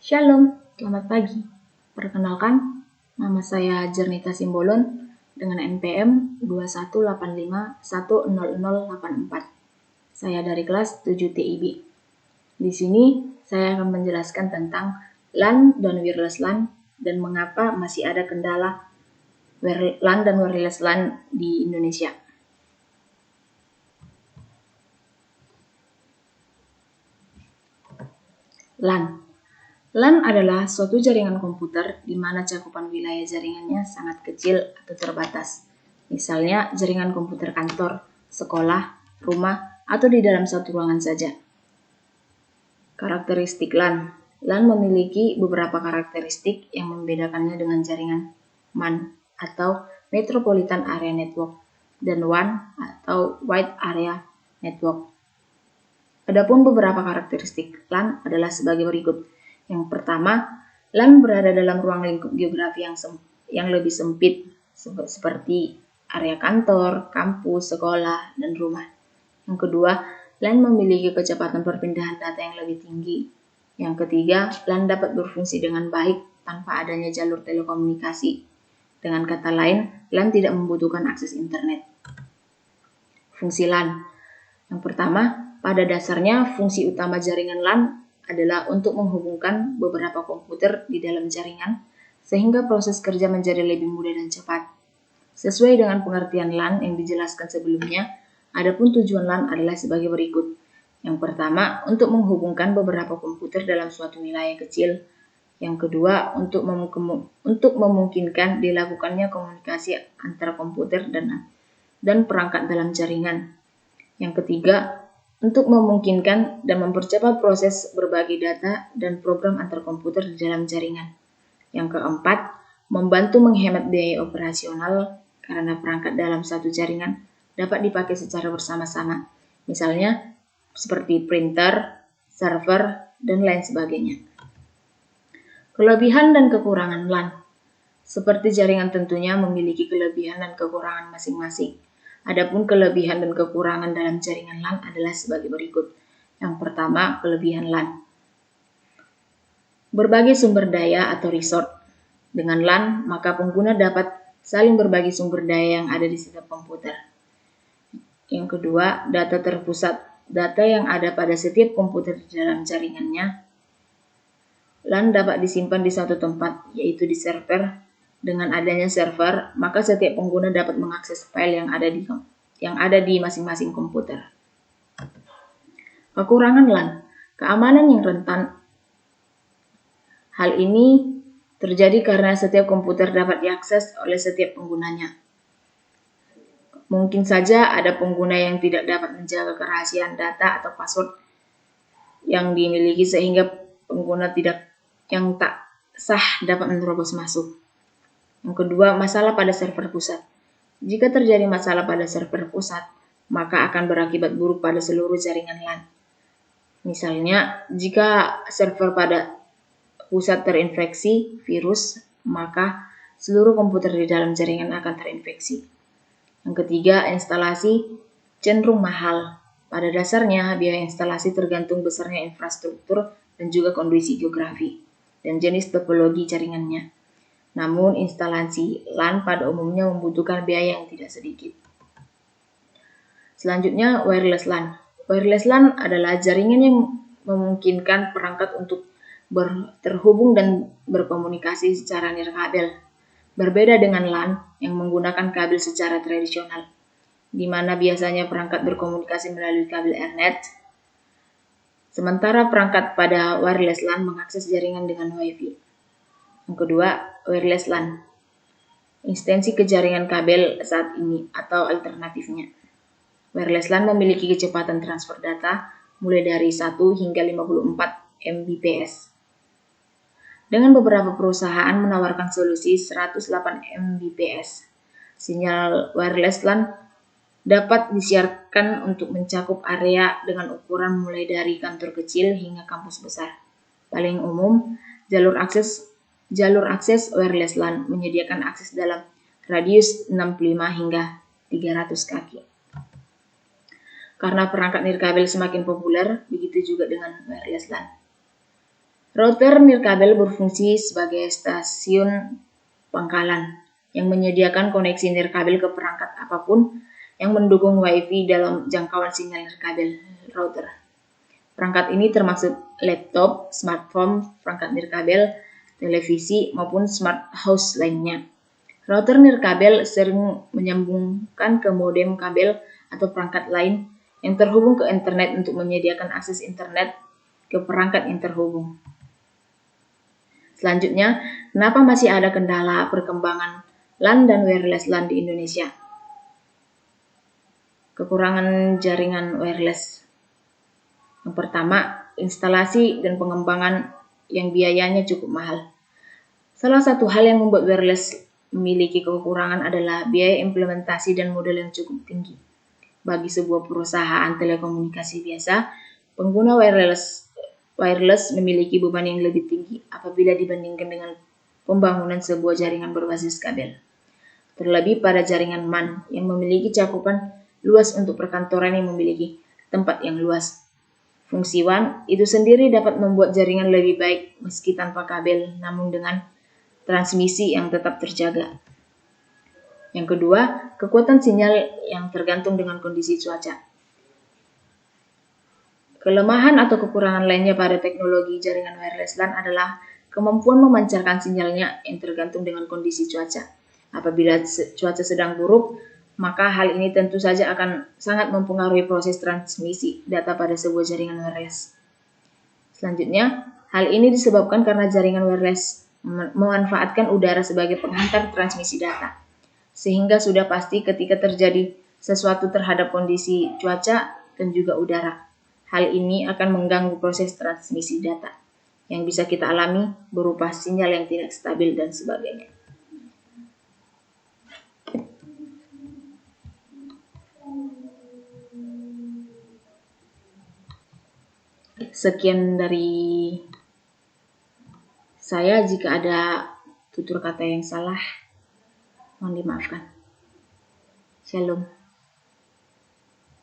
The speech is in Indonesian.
Shalom, selamat pagi. Perkenalkan, nama saya Jernita Simbolon dengan NPM 2185100084. Saya dari kelas 7 TIB. Di sini saya akan menjelaskan tentang LAN dan wireless LAN dan mengapa masih ada kendala LAN dan wireless LAN di Indonesia. LAN LAN adalah suatu jaringan komputer di mana cakupan wilayah jaringannya sangat kecil atau terbatas. Misalnya jaringan komputer kantor, sekolah, rumah, atau di dalam satu ruangan saja. Karakteristik LAN. LAN memiliki beberapa karakteristik yang membedakannya dengan jaringan MAN atau Metropolitan Area Network dan WAN atau Wide Area Network. Adapun beberapa karakteristik LAN adalah sebagai berikut. Yang pertama, LAN berada dalam ruang lingkup geografi yang lebih sempit, seperti area kantor, kampus, sekolah, dan rumah. Yang kedua, LAN memiliki kecepatan perpindahan data yang lebih tinggi. Yang ketiga, LAN dapat berfungsi dengan baik tanpa adanya jalur telekomunikasi. Dengan kata lain, LAN tidak membutuhkan akses internet. Fungsi LAN. Yang pertama, pada dasarnya fungsi utama jaringan LAN adalah untuk menghubungkan beberapa komputer di dalam jaringan sehingga proses kerja menjadi lebih mudah dan cepat. Sesuai dengan pengertian LAN yang dijelaskan sebelumnya, adapun tujuan LAN adalah sebagai berikut. Yang pertama, untuk menghubungkan beberapa komputer dalam suatu wilayah kecil. Yang kedua, untuk memungkinkan dilakukannya komunikasi antara komputer dan perangkat dalam jaringan. Yang ketiga, untuk memungkinkan dan mempercepat proses berbagi data dan program antar komputer di dalam jaringan. Yang keempat, membantu menghemat biaya operasional karena perangkat dalam satu jaringan dapat dipakai secara bersama-sama. Misalnya, seperti printer, server, dan lain sebagainya. Kelebihan dan kekurangan LAN. Seperti jaringan tentunya memiliki kelebihan dan kekurangan masing-masing. Adapun kelebihan dan kekurangan dalam jaringan LAN adalah sebagai berikut. Yang pertama, kelebihan LAN. Berbagai sumber daya atau resource. Dengan LAN, maka pengguna dapat saling berbagi sumber daya yang ada di setiap komputer. Yang kedua, data terpusat. Data yang ada pada setiap komputer di dalam jaringannya. LAN dapat disimpan di satu tempat, yaitu di server. Dengan adanya server, maka setiap pengguna dapat mengakses file yang ada di masing-masing komputer. Kekurangan LAN, keamanan yang rentan. Hal ini terjadi karena setiap komputer dapat diakses oleh setiap penggunanya. Mungkin saja ada pengguna yang tidak dapat menjaga kerahasiaan data atau password yang dimiliki sehingga pengguna yang tak sah dapat menerobos masuk. Yang kedua, masalah pada server pusat. Jika terjadi masalah pada server pusat, maka akan berakibat buruk pada seluruh jaringan LAN. Misalnya, jika server pada pusat terinfeksi virus, maka seluruh komputer di dalam jaringan akan terinfeksi. Yang ketiga, instalasi cenderung mahal. Pada dasarnya, biaya instalasi tergantung besarnya infrastruktur dan juga kondisi geografi dan jenis topologi jaringannya. Namun, instalasi LAN pada umumnya membutuhkan biaya yang tidak sedikit. Selanjutnya, wireless LAN. Wireless LAN adalah jaringan yang memungkinkan perangkat untuk terhubung dan berkomunikasi secara nirkabel. Berbeda dengan LAN yang menggunakan kabel secara tradisional, di mana biasanya perangkat berkomunikasi melalui kabel Ethernet. Sementara perangkat pada wireless LAN mengakses jaringan dengan Wi-Fi. Yang kedua, wireless LAN. Ekstensi ke jaringan kabel saat ini atau alternatifnya. Wireless LAN memiliki kecepatan transfer data mulai dari 1 hingga 54 Mbps. Dengan beberapa perusahaan menawarkan solusi 108 Mbps. Sinyal wireless LAN dapat disiarkan untuk mencakup area dengan ukuran mulai dari kantor kecil hingga kampus besar. Paling umum, jalur akses wireless LAN menyediakan akses dalam radius 65 hingga 300 kaki. Karena perangkat nirkabel semakin populer, begitu juga dengan wireless LAN. Router nirkabel berfungsi sebagai stasiun pangkalan yang menyediakan koneksi nirkabel ke perangkat apapun yang mendukung WiFi dalam jangkauan sinyal nirkabel router. Perangkat ini termasuk laptop, smartphone, perangkat nirkabel, televisi, maupun smart house lainnya. Router nirkabel sering menyambungkan ke modem kabel atau perangkat lain yang terhubung ke internet untuk menyediakan akses internet ke perangkat yang terhubung. Selanjutnya, kenapa masih ada kendala perkembangan LAN dan wireless LAN di Indonesia? Kekurangan jaringan wireless. Yang pertama, instalasi dan pengembangan yang biayanya cukup mahal. Salah satu hal yang membuat wireless memiliki kekurangan adalah biaya implementasi dan modal yang cukup tinggi. Bagi sebuah perusahaan telekomunikasi biasa, pengguna wireless memiliki beban yang lebih tinggi apabila dibandingkan dengan pembangunan sebuah jaringan berbasis kabel. Terlebih pada jaringan MAN yang memiliki cakupan luas untuk perkantoran yang memiliki tempat yang luas. Fungsi WAN itu sendiri dapat membuat jaringan lebih baik meski tanpa kabel, namun dengan transmisi yang tetap terjaga. Yang kedua, kekuatan sinyal yang tergantung dengan kondisi cuaca. Kelemahan atau kekurangan lainnya pada teknologi jaringan wireless LAN adalah kemampuan memancarkan sinyalnya yang tergantung dengan kondisi cuaca. Apabila cuaca sedang buruk, maka hal ini tentu saja akan sangat mempengaruhi proses transmisi data pada sebuah jaringan wireless. Selanjutnya, hal ini disebabkan karena jaringan wireless memanfaatkan udara sebagai penghantar transmisi data. Sehingga sudah pasti ketika terjadi sesuatu terhadap kondisi cuaca dan juga udara, hal ini akan mengganggu proses transmisi data yang bisa kita alami berupa sinyal yang tidak stabil dan sebagainya. Sekian dari saya, jika ada tutur kata yang salah, mohon dimaafkan. Shalom.